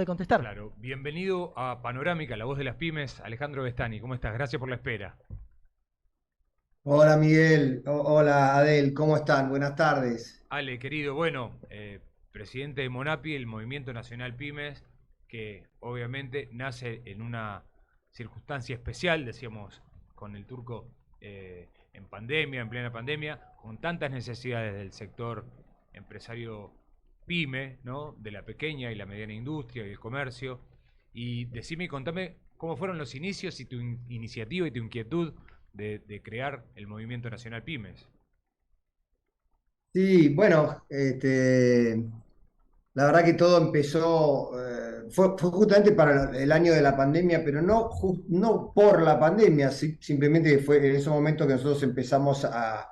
de contestar. Claro, bienvenido a Panorámica, la voz de las pymes, Alejandro Bestani. ¿Cómo estás? Gracias por la espera. Hola Miguel, hola Adel, ¿cómo están? Buenas tardes. Ale, querido, bueno, presidente de Monapi, el Movimiento Nacional Pymes, que obviamente nace en una circunstancia especial, decíamos, con el turco en pandemia, en plena pandemia, con tantas necesidades del sector empresario pyme, ¿no? De la pequeña y la mediana industria y el comercio. Y decime y contame cómo fueron los inicios y tu iniciativa y tu inquietud de crear el Movimiento Nacional Pymes. Sí, bueno, la verdad que todo empezó, fue justamente para el año de la pandemia, pero no por la pandemia, simplemente fue en ese momento que nosotros empezamos a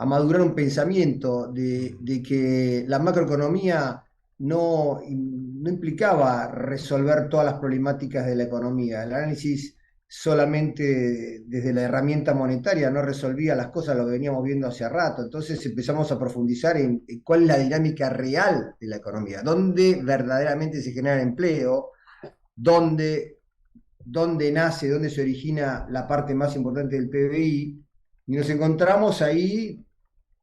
madurar un pensamiento de que la macroeconomía no implicaba resolver todas las problemáticas de la economía. El análisis solamente desde la herramienta monetaria no resolvía las cosas, lo veníamos viendo hace rato. Entonces empezamos a profundizar en cuál es la dinámica real de la economía, dónde verdaderamente se genera empleo, dónde, dónde nace, dónde se origina la parte más importante del PBI. Y nos encontramos ahí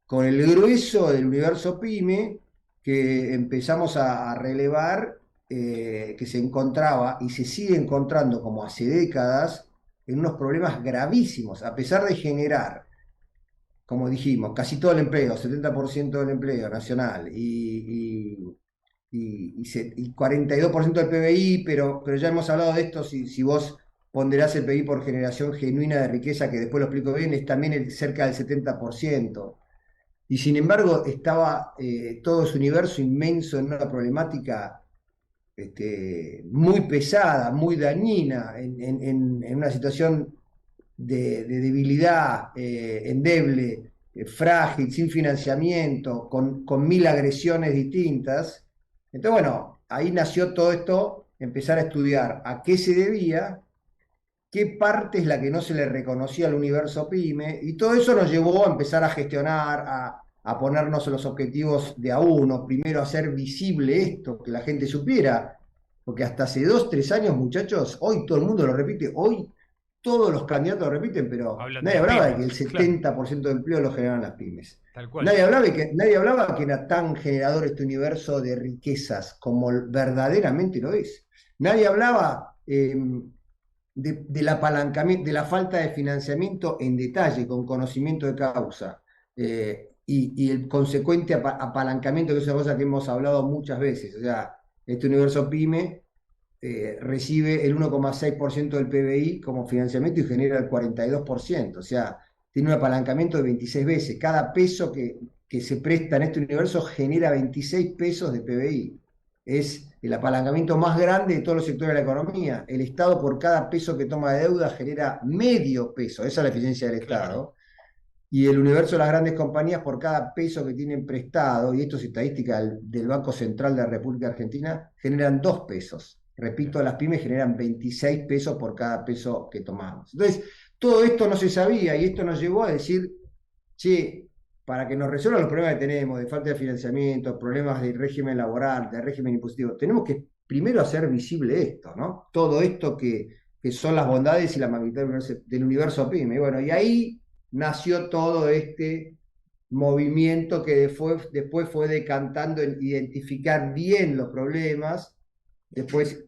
con el grueso del universo PYME que empezamos a relevar, que se encontraba y se sigue encontrando como hace décadas en unos problemas gravísimos, a pesar de generar, como dijimos, casi todo el empleo, 70% del empleo nacional y 42% del PBI, pero ya hemos hablado de esto, si vos ponderás el PBI por generación genuina de riqueza, que después lo explico bien, es también cerca del 70%. Y sin embargo, estaba todo su universo inmenso en una problemática muy pesada, muy dañina, en una situación de debilidad, endeble, frágil, sin financiamiento, con mil agresiones distintas. Entonces, bueno, ahí nació todo esto, empezar a estudiar a qué se debía, qué parte es la que no se le reconocía al universo PYME, y todo eso nos llevó a empezar a gestionar, a ponernos los objetivos de a uno, primero hacer visible esto, que la gente supiera, porque hasta hace 2, 3 años, muchachos, hoy todo el mundo lo repite, hoy todos los candidatos lo repiten, pero Hablan de nadie las hablaba de que el pymes, claro, 70% de empleo lo generan las pymes. tal cual. Nadie hablaba que era tan generador este universo de riquezas como verdaderamente lo es. Nadie hablaba del apalancamiento, de la falta de financiamiento en detalle, con conocimiento de causa, y el consecuente apalancamiento, que es una cosa que hemos hablado muchas veces. O sea, este universo PYME recibe el 1,6% del PBI como financiamiento y genera el 42%. O sea, tiene un apalancamiento de 26 veces. Cada peso que se presta en este universo genera 26 pesos de PBI. Es el apalancamiento más grande de todos los sectores de la economía. El Estado, por cada peso que toma de deuda, genera medio peso. Esa es la eficiencia del Claro. Estado. Y el universo de las grandes compañías, por cada peso que tienen prestado, y esto es estadística del Banco Central de la República Argentina, generan 2 pesos. Repito, Claro. las pymes generan 26 pesos por cada peso que tomamos. Entonces, todo esto no se sabía y esto nos llevó a decir, che, para que nos resuelvan los problemas que tenemos de falta de financiamiento, problemas de régimen laboral, de régimen impositivo, tenemos que primero hacer visible esto, ¿no? Todo esto que son las bondades y la magnitud del universo PYME. Y bueno, y ahí nació todo este movimiento que después fue decantando en identificar bien los problemas, después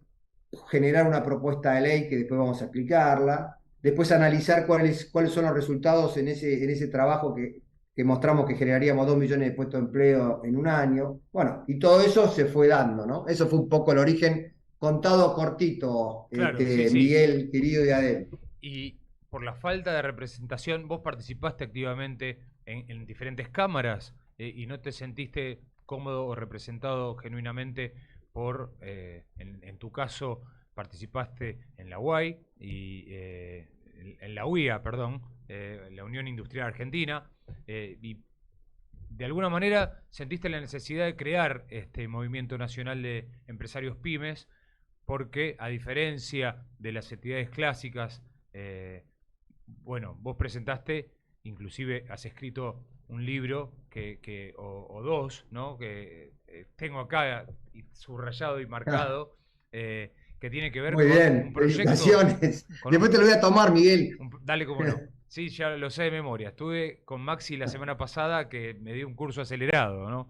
generar una propuesta de ley que después vamos a explicarla, después analizar cuáles son los resultados en ese trabajo que mostramos que generaríamos 2 millones de puestos de empleo en un año. Bueno, y todo eso se fue dando, ¿no? Eso fue un poco el origen contado cortito, Claro, sí, sí. Miguel, querido y Adel. Y por la falta de representación, vos participaste activamente en diferentes cámaras y no te sentiste cómodo o representado genuinamente en tu caso, participaste en la UAI y en la UIA, perdón, la Unión Industrial Argentina, y de alguna manera sentiste la necesidad de crear este movimiento nacional de empresarios pymes, porque a diferencia de las entidades clásicas, eh, bueno, vos presentaste, inclusive has escrito un libro o dos, ¿no? Que tengo acá subrayado y marcado, que tiene que ver Muy con bien, un proyecto. felicitaciones. Después te lo voy a tomar, Miguel. Dale, como no. Sí, ya lo sé de memoria. Estuve con Maxi la semana pasada, que me dio un curso acelerado, ¿no?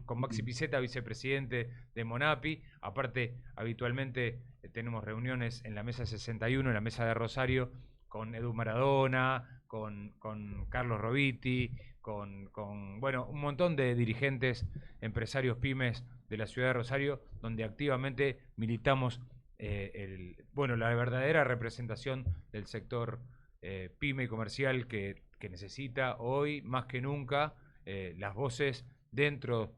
Con Maxi Piceta, vicepresidente de Monapi. Aparte, habitualmente tenemos reuniones en la mesa 61, en la mesa de Rosario, con Edu Maradona, con Carlos Roviti, bueno, un montón de dirigentes, empresarios pymes de la ciudad de Rosario, donde activamente militamos bueno, la verdadera representación del sector pyme y comercial que necesita hoy más que nunca las voces dentro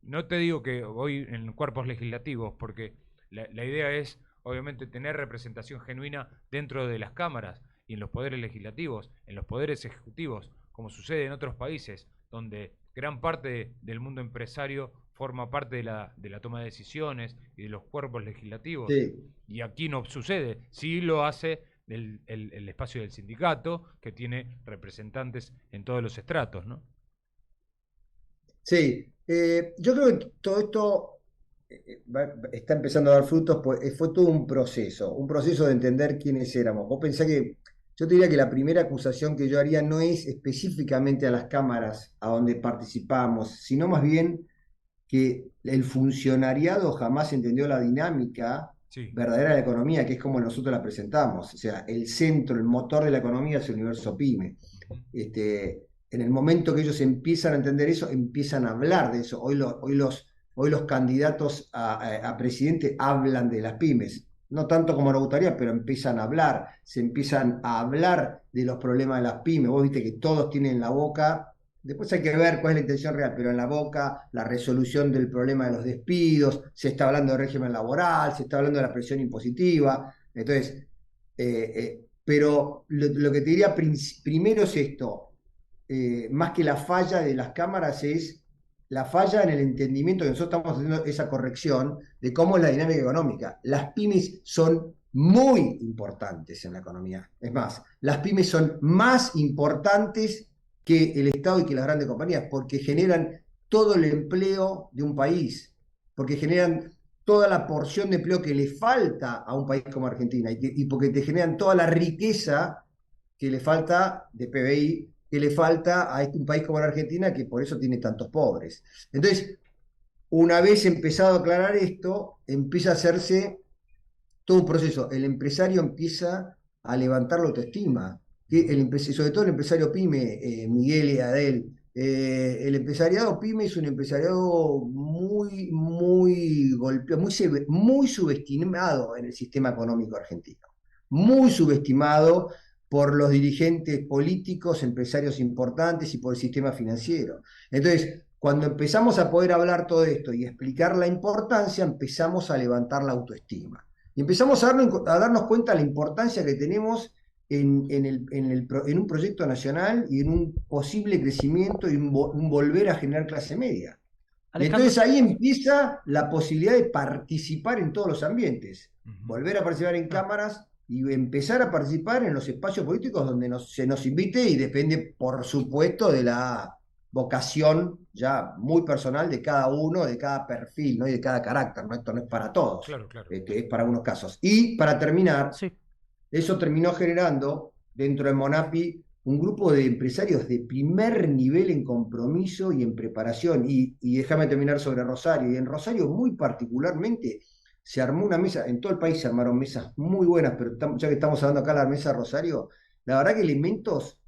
no te digo que hoy en cuerpos legislativos, porque la idea es obviamente tener representación genuina dentro de las cámaras y en los poderes legislativos, en los poderes ejecutivos, como sucede en otros países, donde gran parte del mundo empresario forma parte de la toma de decisiones y de los cuerpos legislativos. Sí. Y aquí no sucede, sí lo hace el espacio del sindicato, que tiene representantes en todos los estratos, ¿no? Sí, yo creo que todo esto está empezando a dar frutos, pues fue todo un proceso de entender quiénes éramos. Vos pensás que, yo te diría que la primera acusación que yo haría no es específicamente a las cámaras a donde participamos, sino más bien que el funcionariado jamás entendió la dinámica Sí. verdadera de la economía, que es como nosotros la presentamos. O sea, el centro, el motor de la economía es el universo pyme. En el momento que ellos empiezan a entender eso, empiezan a hablar de eso. Hoy los candidatos a presidente hablan de las pymes. No tanto como nos gustaría, pero empiezan a hablar, se empiezan a hablar de los problemas de las pymes. Vos viste que todos tienen en la boca, después hay que ver cuál es la intención real, pero en la boca la resolución del problema de los despidos, se está hablando de régimen laboral, se está hablando de la presión impositiva. Entonces, pero lo que te diría primero es esto, más que la falla de las cámaras, es la falla en el entendimiento que nosotros estamos haciendo esa corrección de cómo es la dinámica económica. Las pymes son muy importantes en la economía. Es más, las pymes son más importantes que el Estado y que las grandes compañías, porque generan todo el empleo de un país, porque generan toda la porción de empleo que le falta a un país como Argentina y porque te generan toda la riqueza que le falta de PBI, que le falta a un país como la Argentina, que por eso tiene tantos pobres. Entonces, una vez empezado a aclarar esto, empieza a hacerse todo un proceso. El empresario empieza a levantar la autoestima, sobre todo el empresario pyme, Miguel y Adel. El empresariado pyme es un empresariado muy golpeado, muy subestimado en el sistema económico argentino. Muy subestimado por los dirigentes políticos, empresarios importantes y por el sistema financiero. Entonces, cuando empezamos a poder hablar todo esto y explicar la importancia, empezamos a levantar la autoestima. Y empezamos a darnos cuenta de la importancia que tenemos en un proyecto nacional y en un posible crecimiento y un volver a generar clase media. Y entonces ahí empieza la posibilidad de participar en todos los ambientes, volver a participar en cámaras y empezar a participar en los espacios políticos donde se nos invite, y depende, por supuesto, de la vocación ya muy personal de cada uno, de cada perfil, ¿no? Y de cada carácter, ¿no? Esto no es para todos, claro, claro. Es para algunos casos. Y para terminar, sí, eso terminó generando dentro de Monapi un grupo de empresarios de primer nivel en compromiso y en preparación. Y déjame terminar sobre Rosario. Y en Rosario muy particularmente se armó una mesa, en todo el país se armaron mesas muy buenas, pero ya que estamos hablando acá de la mesa de Rosario, la verdad que elementos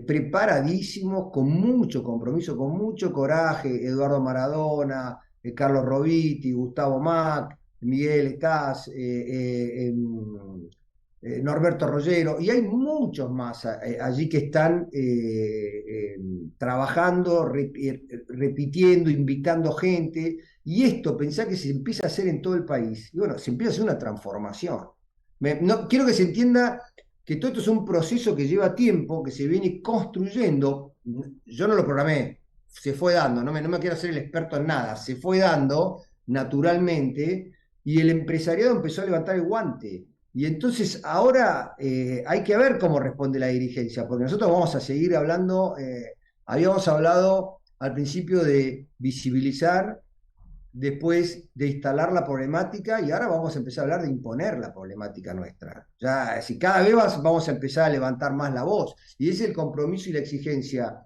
preparadísimos, con mucho compromiso, con mucho coraje: Eduardo Maradona, Carlos Roviti, Gustavo Mac, Miguel Estás, Norberto Rollero, y hay muchos más allí que están trabajando, repitiendo, invitando gente. Y esto, pensá que se empieza a hacer en todo el país. Y bueno, se empieza a hacer una transformación. No, quiero que se entienda que todo esto es un proceso que lleva tiempo, que se viene construyendo. Yo no lo programé, se fue dando, no me quiero hacer el experto en nada, se fue dando naturalmente, y el empresariado empezó a levantar el guante. Y entonces ahora hay que ver cómo responde la dirigencia, porque nosotros vamos a seguir hablando, habíamos hablado al principio de visibilizar, después de instalar la problemática y ahora vamos a empezar a hablar de imponer la problemática nuestra. Ya, si cada vez vamos a empezar a levantar más la voz. Y es el compromiso y la exigencia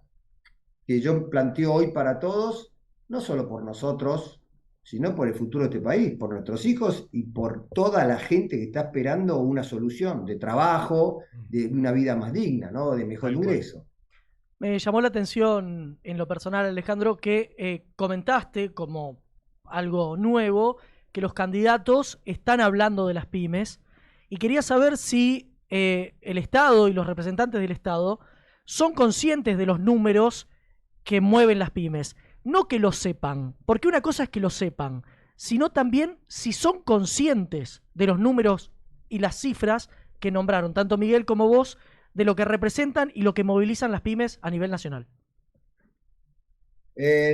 que yo planteo hoy para todos, no solo por nosotros, sino por el futuro de este país, por nuestros hijos y por toda la gente que está esperando una solución de trabajo, de una vida más digna, ¿no? De mejor ingreso. Me llamó la atención en lo personal, Alejandro, que comentaste como algo nuevo que los candidatos están hablando de las pymes y quería saber si el Estado y los representantes del Estado son conscientes de los números que mueven las pymes. No que lo sepan, porque una cosa es que lo sepan, sino también si son conscientes de los números y las cifras que nombraron tanto Miguel como vos, de lo que representan y lo que movilizan las pymes a nivel nacional.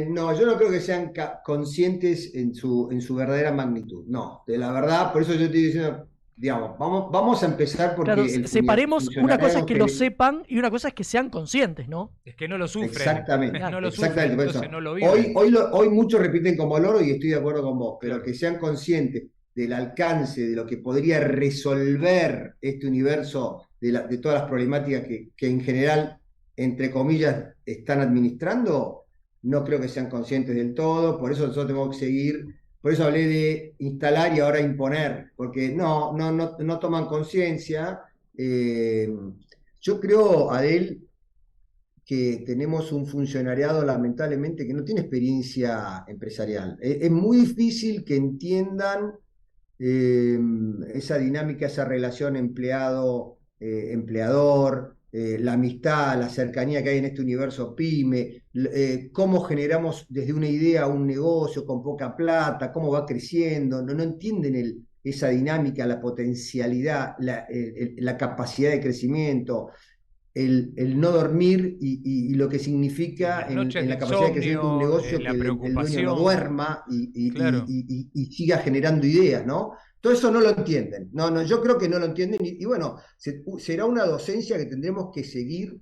No, yo no creo que sean conscientes en su verdadera magnitud. No, de la verdad, por eso yo estoy diciendo, digamos, vamos a empezar porque... Claro, separemos, una cosa es que lo sepan y una cosa es que sean conscientes, ¿no? Es que no lo sufren. Exactamente. No lo exactamente, sufren, entonces no lo viven. Hoy muchos repiten como loro y estoy de acuerdo con vos, pero claro, que sean conscientes del alcance, de lo que podría resolver este universo de todas las problemáticas que en general, entre comillas, están administrando, no creo que sean conscientes del todo, por eso nosotros tenemos que seguir, por eso hablé de instalar y ahora imponer, porque no toman conciencia. Yo creo, Adel, que tenemos un funcionariado lamentablemente que no tiene experiencia empresarial. Es muy difícil que entiendan esa dinámica, esa relación empleado-empleador, la amistad, la cercanía que hay en este universo pyme, cómo generamos desde una idea un negocio con poca plata, cómo va creciendo, no entienden esa dinámica, la potencialidad, la capacidad de crecimiento. El no dormir y lo que significa en la capacidad de crecimiento de un negocio, que el dueño no duerma claro, y siga generando ideas, ¿no? Todo eso no lo entienden. Yo creo que no lo entienden y bueno, será una docencia que tendremos que seguir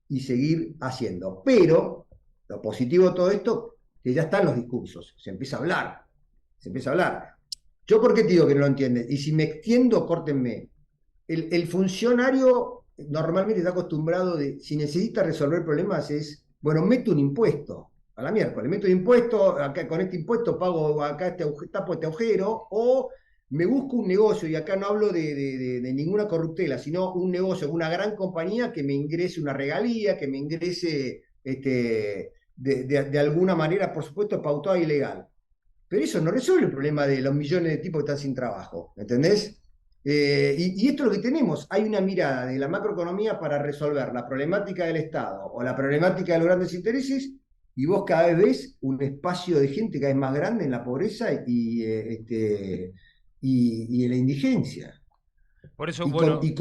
y seguir haciendo. Pero lo positivo de todo esto, que ya están los discursos, se empieza a hablar, se empieza a hablar. ¿Yo por qué te digo que no lo entienden? Y si me extiendo, córtenme. El funcionario normalmente está acostumbrado si necesita resolver problemas es, bueno, meto un impuesto, a la miércoles, meto un impuesto, acá, con este impuesto pago acá tapo este agujero, o me busco un negocio, y acá no hablo de ninguna corruptela, sino un negocio, una gran compañía que me ingrese una regalía, que me ingrese de alguna manera, por supuesto, pautada y legal. Pero eso no resuelve el problema de los millones de tipos que están sin trabajo, ¿entendés? Y esto es lo que tenemos. Hay una mirada de la macroeconomía para resolver la problemática del Estado o la problemática de los grandes intereses, y vos cada vez ves un espacio de gente cada vez más grande en la pobreza y en la indigencia. Por eso, y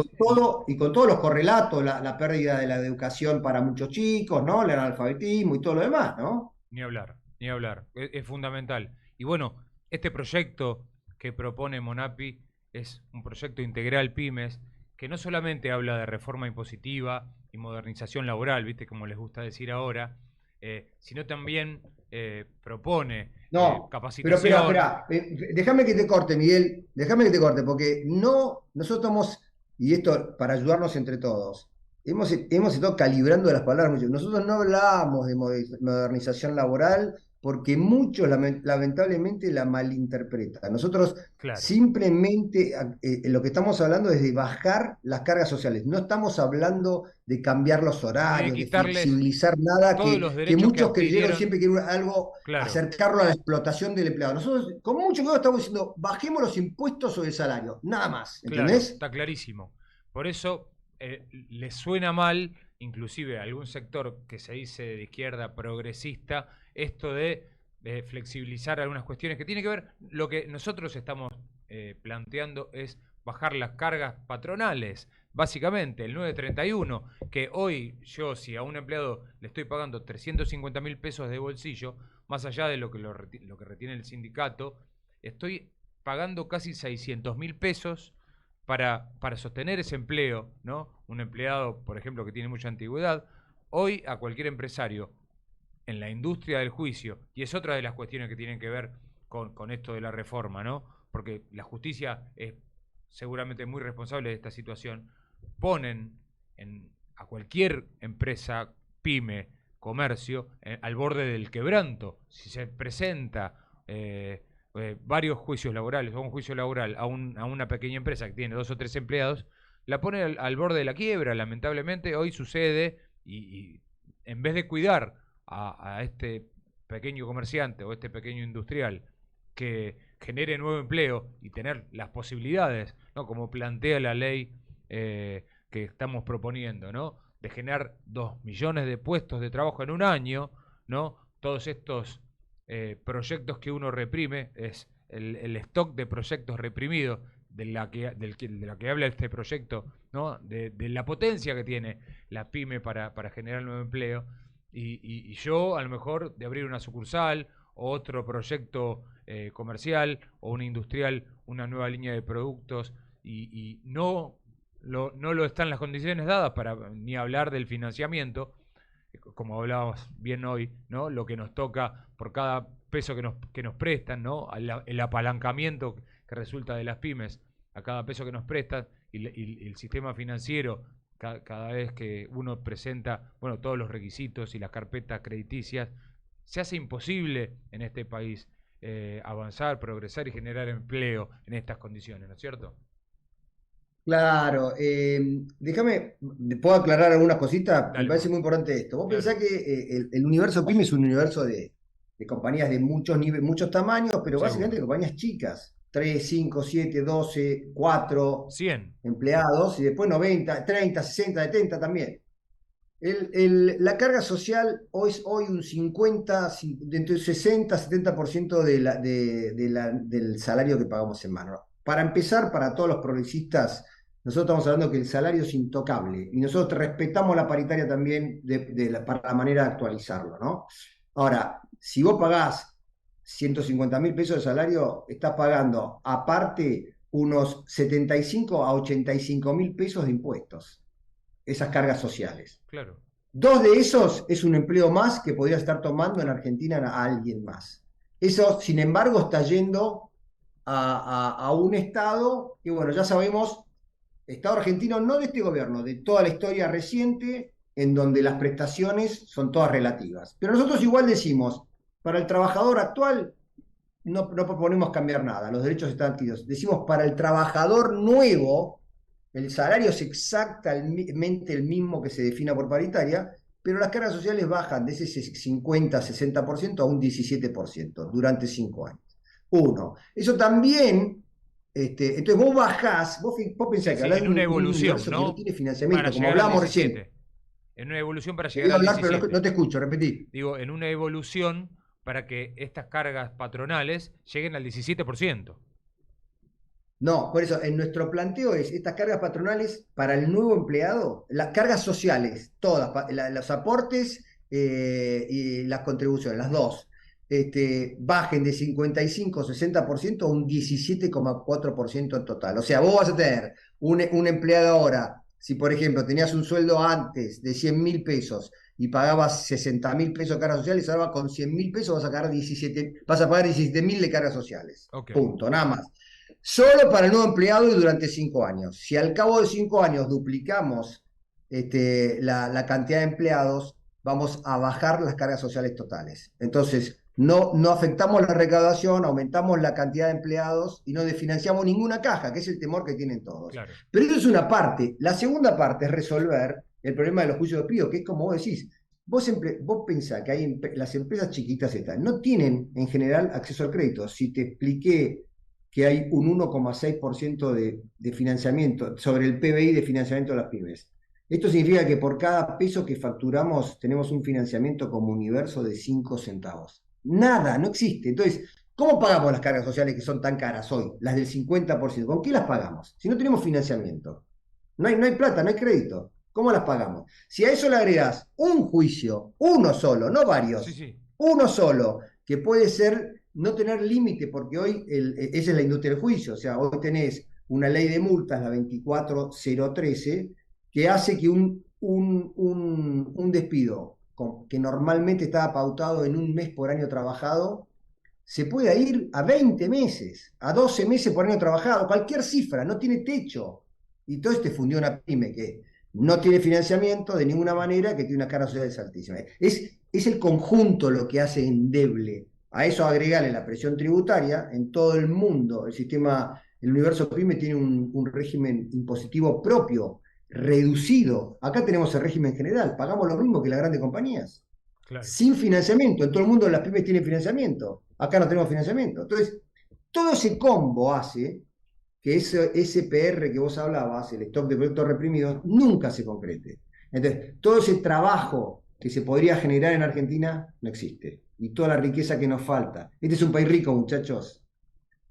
con todos los correlatos, la pérdida de la educación para muchos chicos, ¿no? El analfabetismo y todo lo demás, ¿no? Ni hablar, ni hablar. Es fundamental. Y bueno, este proyecto que propone Monapi es un proyecto integral pymes que no solamente habla de reforma impositiva y modernización laboral, viste como les gusta decir ahora, sino también propone capacitación. Pero espera, déjame que te corte, Miguel, déjame que te corte, porque nosotros estamos, y esto para ayudarnos entre todos, hemos estado calibrando las palabras. Nosotros no hablamos de modernización laboral porque muchos lamentablemente la malinterpretan. Nosotros simplemente lo que estamos hablando es de bajar las cargas sociales. No estamos hablando de cambiar los horarios, de flexibilizar nada, que muchos creyeron siempre que era algo, acercarlo a la explotación del empleado. Nosotros, con mucho cuidado, estamos diciendo, bajemos los impuestos sobre el salario, nada más. ¿Entendés? Claro, está clarísimo. Por eso les suena mal, inclusive a algún sector que se dice de izquierda progresista, esto de flexibilizar algunas cuestiones que tiene que ver, lo que nosotros estamos planteando es bajar las cargas patronales, básicamente el 931, que hoy yo si a un empleado le estoy pagando 350.000 pesos de bolsillo, más allá de lo que retiene el sindicato, estoy pagando casi 600.000 pesos para sostener ese empleo, ¿no? Un empleado, por ejemplo, que tiene mucha antigüedad, hoy a cualquier empresario en la industria del juicio, y es otra de las cuestiones que tienen que ver con esto de la reforma, ¿no? Porque la justicia es seguramente muy responsable de esta situación. Ponen a cualquier empresa, pyme, comercio, al borde del quebranto. Si se presenta varios juicios laborales o un juicio laboral a una pequeña empresa que tiene 2 o 3 empleados, la pone al borde de la quiebra. Lamentablemente hoy sucede, y en vez de cuidar a este pequeño comerciante o este pequeño industrial que genere nuevo empleo y tener las posibilidades, ¿no? Como plantea la ley que estamos proponiendo, ¿no? De generar 2 millones de puestos de trabajo en un año, ¿no? Todos estos proyectos que uno reprime, es el stock de proyectos reprimidos de la que habla este proyecto, ¿no? De la potencia que tiene la pyme para generar nuevo empleo. Y yo, a lo mejor, de abrir una sucursal o otro proyecto comercial o una industrial, una nueva línea de productos, y no lo están las condiciones dadas para ni hablar del financiamiento, como hablábamos bien hoy, ¿no? Lo que nos toca por cada peso que nos prestan, ¿no? El apalancamiento que resulta de las pymes a cada peso que nos prestan, y el sistema financiero, cada vez que uno presenta, bueno, todos los requisitos y las carpetas crediticias, se hace imposible en este país avanzar, progresar y generar empleo en estas condiciones, ¿no es cierto? Claro, déjame, ¿puedo aclarar algunas cositas? Me Dale, parece muy importante esto. Vos claro. pensás que el universo PYME es un universo de compañías de muchos niveles, muchos tamaños, pero básicamente Seguro. compañías chicas, 3, 5, 7, 12, 4 100. empleados, y después 90, 30, 60, 70 también. La carga social hoy es un 50, entre 60 70% del salario que pagamos en mano. Para empezar, para todos los progresistas, nosotros estamos hablando que el salario es intocable y nosotros respetamos la paritaria también para la manera de actualizarlo, ¿no? Ahora, si vos pagás 150.000 pesos de salario, estás pagando aparte unos 75 a 85.000 pesos de impuestos, esas cargas sociales. Claro. 2 de esos es un empleo más que podría estar tomando en Argentina a alguien más. Eso, sin embargo, está yendo a un Estado que, bueno, ya sabemos, Estado argentino no de este gobierno, de toda la historia reciente, en donde las prestaciones son todas relativas. Pero nosotros igual decimos, para el trabajador actual no proponemos cambiar nada, los derechos están adquiridos. Decimos, para el trabajador nuevo, el salario es exactamente el mismo que se defina por paritaria, pero las cargas sociales bajan de ese 50-60% a un 17% durante 5 años. Uno. Eso también, entonces vos bajás, vos pensás que hablás de En una un evolución, universo que no ¿no? tiene Para financiamiento, como llegar al hablábamos 17. recién. En una evolución para Te llegar digo al hablar, pero 17. no te escucho, repetí. Digo, en una evolución para que estas cargas patronales lleguen al 17%. No, por eso, en nuestro planteo es estas cargas patronales para el nuevo empleado, las cargas sociales, todas, los aportes y las contribuciones, las dos, bajen de 55-60% a un 17,4% en total. O sea, vos vas a tener un empleado ahora, si por ejemplo tenías un sueldo antes de 100.000 pesos y pagabas 60.000 pesos de cargas sociales, ahora con 100.000 pesos vas a pagar 17.000 de cargas sociales. Okay. Punto, nada más. Solo para el nuevo empleado y durante 5 años. Si al cabo de 5 años duplicamos la cantidad de empleados, vamos a bajar las cargas sociales totales. Entonces, no afectamos la recaudación, aumentamos la cantidad de empleados y no desfinanciamos ninguna caja, que es el temor que tienen todos. Claro. Pero eso es una parte. La segunda parte es resolver el problema de los juicios de despido, que es como vos decís. Vos pensás que las empresas chiquitas no tienen en general acceso al crédito. Si te expliqué que hay un 1,6% de financiamiento sobre el PBI de financiamiento de las pymes. Esto significa que por cada peso que facturamos tenemos un financiamiento como universo de 5 centavos. Nada, no existe. Entonces, ¿cómo pagamos las cargas sociales que son tan caras hoy? Las del 50%. ¿Con qué las pagamos? Si no tenemos financiamiento. No hay plata, no hay crédito. ¿Cómo las pagamos? Si a eso le agregás un juicio, uno solo, no varios, Sí. uno solo, que puede ser no tener límite, porque hoy esa es la industria del juicio. O sea, hoy tenés una ley de multas, la 24013, que hace que un despido que normalmente estaba pautado en un mes por año trabajado, se puede ir a 20 meses, a 12 meses por año trabajado, cualquier cifra, no tiene techo. Y todo este fundió una pyme que no tiene financiamiento de ninguna manera, que tiene una carga social altísima. Es el conjunto lo que hace endeble. A eso agregarle la presión tributaria en todo el mundo. El universo pyme tiene un régimen impositivo propio, reducido. Acá tenemos el régimen general, pagamos lo mismo que las grandes compañías. Claro. Sin financiamiento. En todo el mundo las pymes tienen financiamiento. Acá no tenemos financiamiento. Entonces, todo ese combo hace que ese SPR que vos hablabas, el stock de proyectos reprimidos, nunca se concrete. Entonces, todo ese trabajo que se podría generar en Argentina no existe. Y toda la riqueza que nos falta. Este es un país rico, muchachos.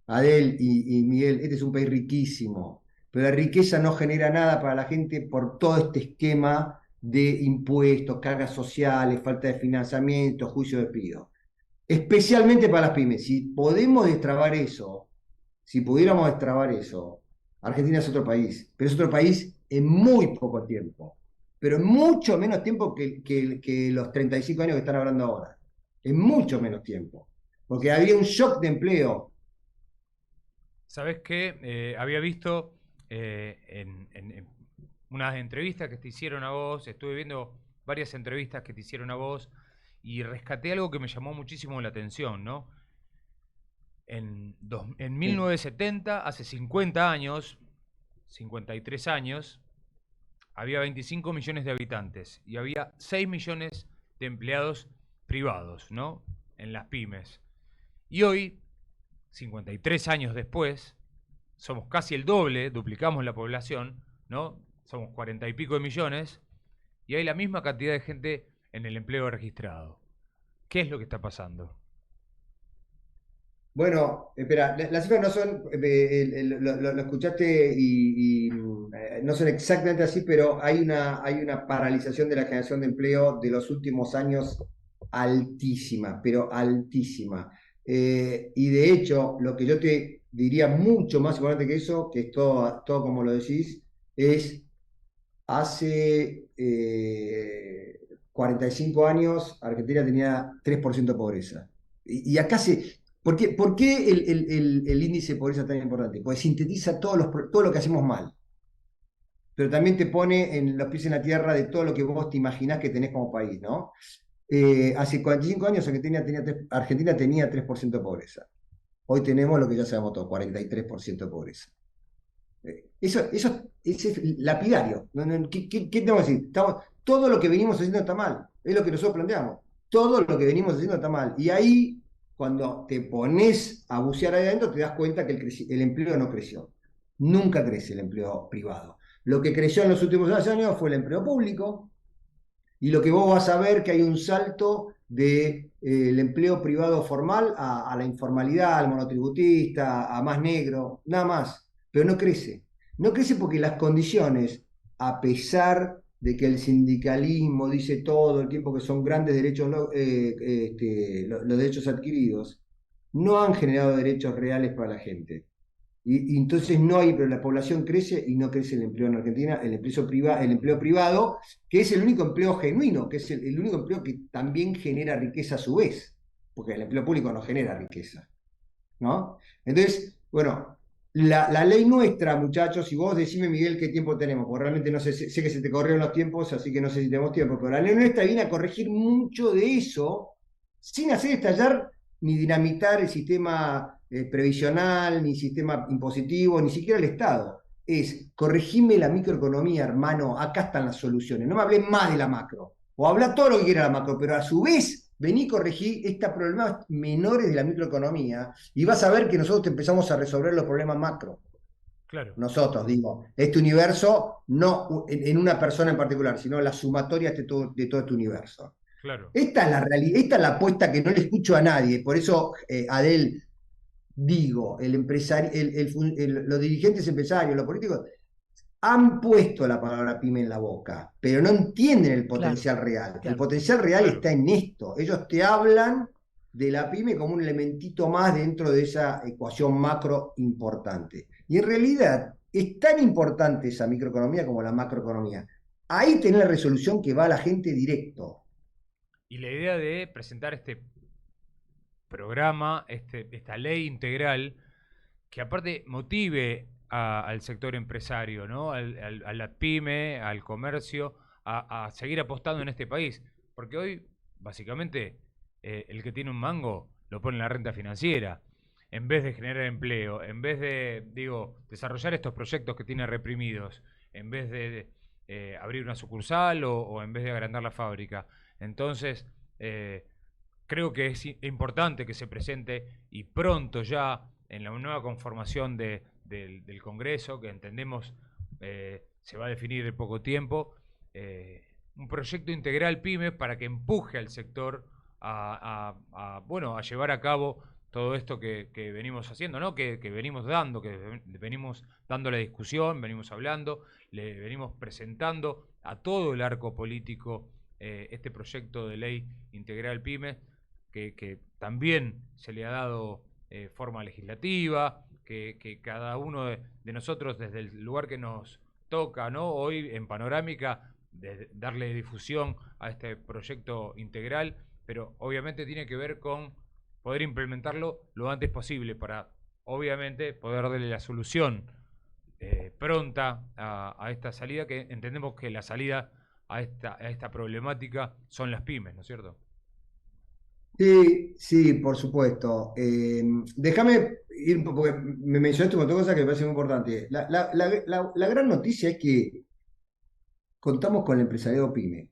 Adel y Miguel, este es un país riquísimo. Pero la riqueza no genera nada para la gente por todo este esquema de impuestos, cargas sociales, falta de financiamiento, juicio de despido. Especialmente para las pymes. Si podemos destrabar eso, si pudiéramos destrabar eso, Argentina es otro país, pero es otro país en muy poco tiempo, pero en mucho menos tiempo que los 35 años que están hablando ahora, en mucho menos tiempo, porque había un shock de empleo. ¿Sabés qué? Había visto en unas entrevistas que te hicieron a vos, estuve viendo varias entrevistas que te hicieron a vos y rescaté algo que me llamó muchísimo la atención, ¿no? En 1970, hace 50 años, 53 años, había 25 millones de habitantes y había 6 millones de empleados privados, ¿no? En las pymes. Y hoy, 53 años después, somos casi el doble, duplicamos la población, ¿no? Somos 40 y pico de millones y hay la misma cantidad de gente en el empleo registrado. ¿Qué es lo que está pasando? Bueno, espera, las cifras no son, lo escuchaste no son exactamente así, pero hay una paralización de la generación de empleo de los últimos años altísima, pero altísima. Y de hecho, lo que yo te diría mucho más importante que eso, que es todo como lo decís, es hace 45 años Argentina tenía 3% de pobreza. Y acá ¿por qué el índice de pobreza es tan importante? Porque sintetiza todo lo que hacemos mal, pero también te pone en los pies en la tierra de todo lo que vos te imaginás que tenés como país, ¿no? Hace 45 años Argentina tenía 3% de pobreza. Hoy tenemos lo que ya sabemos todos, 43% de pobreza. Eso es lapidario. ¿Qué tenemos que decir? Todo lo que venimos haciendo está mal. Es lo que nosotros planteamos. Todo lo que venimos haciendo está mal. Y ahí, cuando te pones a bucear ahí adentro, te das cuenta que el empleo no creció. Nunca crece el empleo privado. Lo que creció en los últimos años fue el empleo público. Y lo que vos vas a ver que hay un salto del empleo privado formal a la informalidad, al monotributista, a más negro, nada más. Pero no crece. No crece porque las condiciones, a pesar de que el sindicalismo dice todo el tiempo que son grandes derechos, los derechos adquiridos, no han generado derechos reales para la gente. Y entonces no hay, pero la población crece y no crece el empleo en Argentina, el empleo privado, que es el único empleo genuino, que es el único empleo que también genera riqueza a su vez, porque el empleo público no genera riqueza, ¿no? Entonces, bueno, la ley nuestra, muchachos, y vos decime, Miguel, qué tiempo tenemos, porque realmente no sé, sé que se te corrieron los tiempos, así que no sé si tenemos tiempo, pero la ley nuestra viene a corregir mucho de eso, sin hacer estallar ni dinamitar el sistema previsional, ni sistema impositivo, ni siquiera el Estado. Es corregime la microeconomía, hermano, acá están las soluciones. No me hablé más de la macro, o habla todo lo que quiera la macro, pero a su vez vení y corregí estos problemas menores de la microeconomía y vas a ver que nosotros empezamos a resolver los problemas macro. Claro. Nosotros, digo, este universo, no en una persona en particular, sino la sumatoria de todo este universo. Claro. Esta es la realidad, esta es la apuesta que no le escucho a nadie. Por eso, Adel, digo, los dirigentes empresarios, los políticos, han puesto la palabra pyme en la boca, pero no entienden el potencial real. El potencial real está en esto. Ellos te hablan de la pyme como un elementito más dentro de esa ecuación macro importante. Y en realidad es tan importante esa microeconomía como la macroeconomía. Ahí tenés la resolución que va a la gente directo. Y la idea de presentar este programa, esta ley integral, que aparte motive al sector empresario, ¿no? A la pyme, al comercio, a seguir apostando en este país. Porque hoy, básicamente, el que tiene un mango lo pone en la renta financiera. En vez de generar empleo, en vez de, desarrollar estos proyectos que tiene reprimidos, en vez de abrir una sucursal o en vez de agrandar la fábrica. Entonces, creo que es importante que se presente y pronto ya en la nueva conformación del Congreso, que entendemos se va a definir en poco tiempo, un proyecto integral PYME para que empuje al sector a llevar a cabo todo esto que venimos haciendo, ¿no? Que venimos dando, que venimos dando la discusión, venimos hablando, le venimos presentando a todo el arco político este proyecto de ley integral PYME, que también se le ha dado forma legislativa, que cada uno de nosotros desde el lugar que nos toca, ¿no? Hoy en Panorámica, darle difusión a este proyecto integral, pero obviamente tiene que ver con poder implementarlo lo antes posible para, obviamente, poder darle la solución pronta a esta salida, que entendemos que la salida a esta problemática son las pymes, ¿no es cierto? Sí, sí, por supuesto. Déjame ir, porque me mencionaste un montón de cosas que me parecen muy importantes. La gran noticia es que contamos con el empresariado PYME.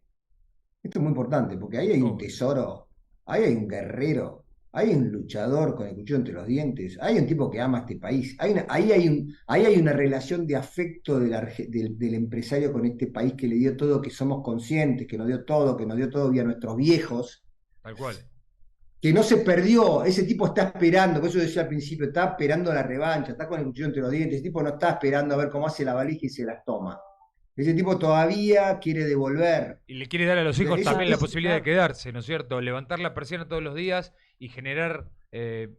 Esto es muy importante, porque ahí hay un tesoro, ahí hay un guerrero, ahí hay un luchador con el cuchillo entre los dientes, hay un tipo que ama este país, ahí hay una relación de afecto del empresario con este país que le dio todo, que somos conscientes, que nos dio todo vía nuestros viejos. Tal cual. Que no se perdió, ese tipo está esperando, por eso decía al principio, está esperando la revancha, está con el cuchillo entre los dientes, ese tipo no está esperando a ver cómo hace la valija y se las toma. Ese tipo todavía quiere devolver. Y le quiere dar a los hijos Eso también la es, posibilidad de quedarse, ¿no es cierto? Levantar la persiana todos los días y generar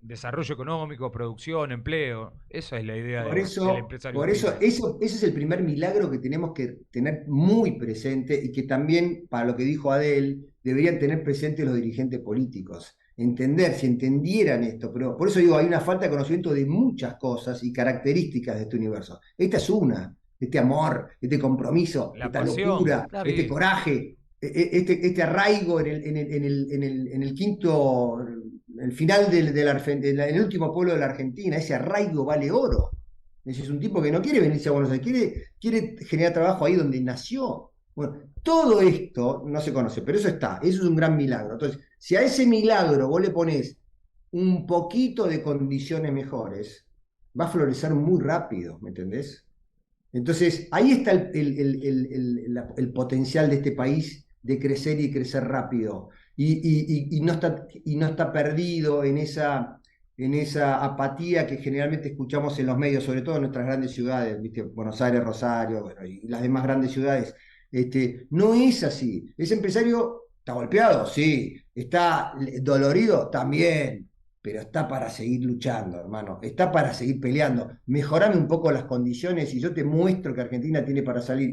desarrollo económico, producción, empleo. Esa es la idea Por del eso, empresario por eso, pyme. ese es el primer milagro que tenemos que tener muy presente y que también, para lo que dijo Adel, deberían tener presente los dirigentes políticos. Entender, si entendieran esto, pero por eso digo, hay una falta de conocimiento de muchas cosas y características de este universo. Esta es una, este amor, este compromiso, La esta pasión, locura, Claro. este sí. coraje, este arraigo en el quinto, el final en el último pueblo de la Argentina, ese arraigo vale oro. Ese es un tipo que no quiere venirse a Buenos Aires, quiere generar trabajo ahí donde nació. Bueno, todo esto no se conoce, pero eso está, eso es un gran milagro. Entonces, si a ese milagro vos le ponés un poquito de condiciones mejores, va a florecer muy rápido, ¿me entendés? Entonces, ahí está el potencial de este país de crecer y crecer rápido. Y no está perdido en esa apatía que generalmente escuchamos en los medios, sobre todo en nuestras grandes ciudades, ¿viste? Buenos Aires, Rosario, bueno, y las demás grandes ciudades. No es así. Ese empresario está golpeado, sí. Está dolorido, también. Pero está para seguir luchando, hermano. Está para seguir peleando. Mejorame un poco las condiciones y yo te muestro que Argentina tiene para salir.